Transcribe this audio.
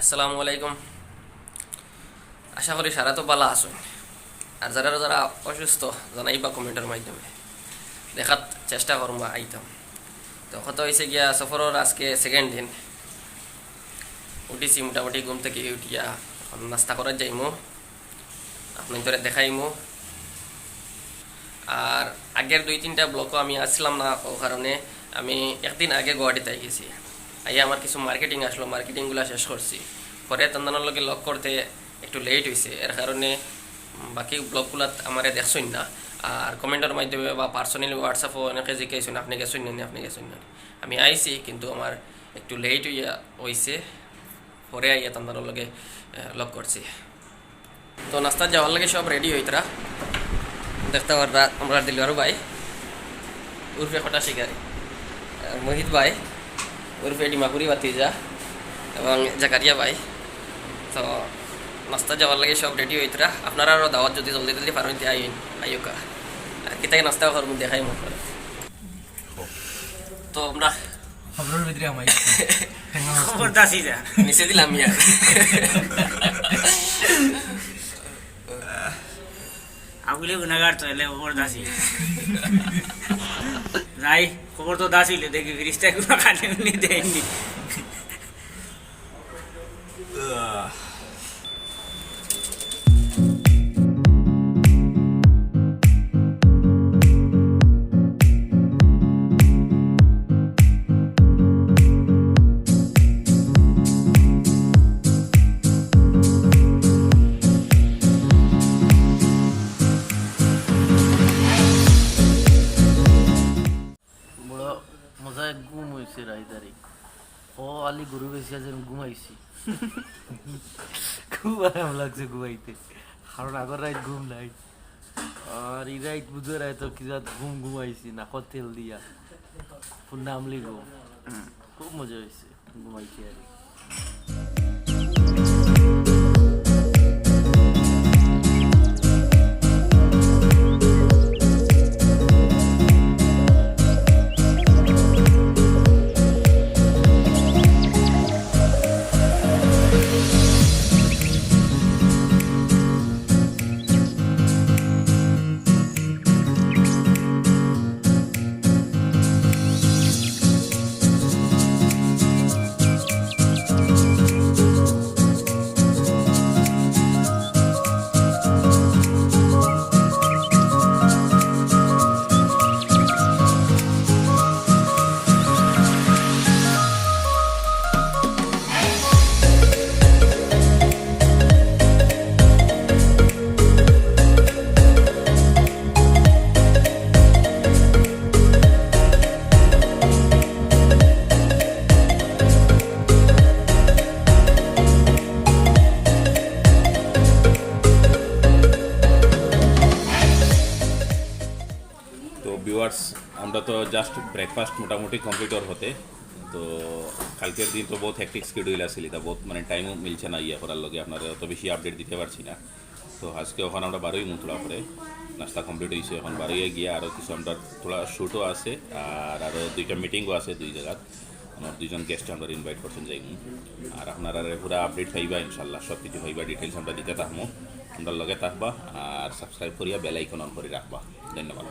আসসালামু আলাইকুম। আশা করি সারা তো ভালো আছো। আর যারা যারা অসুস্থ জানাইবা কমেন্টের মাধ্যমে, দেখার চেষ্টা করবো আইতাম। তো কত হয়েছে গিয়া সফরের আজকে সেকেন্ড দিন। উঠিছি মোটামুটি ঘুম থেকে উঠিয়া নাস্তা করার যাইমো, আপনি তোরে দেখাইমো। আর আগের 2-3টা ব্লকও আমি আসছিলাম না, ও কারণে আমি একদিন আগে গুয়াহাটিতে গেছি। আইয়া আমার কিছু মার্কেটিং আসলো, মার্কেটিংগুলো শেষ করছি। পরে তন্দনের লগে লক করতে একটু লেট হয়েছে, এর কারণে বাকি ব্লগগুলো আমার দেখছই না। আর কমেন্টের মাধ্যমে বা পার্সোনালি হোয়াটসঅ্যাপও অনেকে জিজ্ঞাসেন আপনি গেছেন না, আপনি গেছেন না। আমি আইছি কিন্তু আমার একটু লেট হয়েছে, পরে আইয়া তন্দনের লগে লক করছি। তো নাস্তা যাওয়ার লাগে সব রেডি হইতরা দেখতে পাররা। আমরা দিলবারু ভাই উর্ফে খটা শিকারি, মোহিত ভাই উর্ফে ডিমাপুরি বাতিজা, এবং জাকারিয়া ভাই। তো নাস্তা যাওয়ার লাগে সব রেডি হইতরা। আপনারা আরও দাওয়াত যদি জলদি জলদি পার হইতে আইকা আর কিতাকে নাস্তা করবো দেখাই মত করে। তো আমরা খবরের ভিতরে আমাই খবর দাসি যা নিচে দিলাম ইয়ার আগুলে গুনাগার তো এলে খবর দাসি যাই খবর তো দাসিলে দেখি ফিরিস্তা গুলো কানে উনি দেয়নি। বড় মজায় ঘুম হয়েছে রাইদারি। ও আলি গরু বেশি আছে ঘুমাইছি, খুব আরাম লাগছে ঘুমাইতে, কারণ আগর রাত ঘুম নাই। আর এই রাত বুঝে রায় তো কি ঘুম ঘুমাইছি নাকত তেল দিয়া নামলি ঘুম। খুব মজা হয়েছে ঘুমাইছি আর তো ভিউয়ার্স, আমরা তো জাস্ট ব্রেকফাস্ট মোটামুটি কমপ্লিটর হতে। তো কালকের দিন তো বহুত হ্যাকটিক শিডিউল আসছিল, তা বহুত মানে টাইমও মিলছে না ইয়ে করার লগে, আপনারা অত বেশি আপডেট দিতে পারছি না। তো আজকে ওখানে আমরা বারোই মুতলা করে নাস্তা কমপ্লিট হয়েছে, এখন বারোই গিয়ে আরও কিছু আমরা থোড়া শ্যুটও আছে, আর আরও 2টা মিটিংও আছে 2 জায়গায়। আমার 2জন গেস্ট আমরা ইনভাইট করছেন যাই। আর আপনারা পুরা আপডেট পাইবা ইনশাল্লাহ, সব কিছু পাইবা, ডিটেলস আমরা দিতে থাকবো। আমরা লগে থাকবা আর সাবস্ক্রাইব করিয়া বেল আইকন অন করে রাখবা। ধন্যবাদ।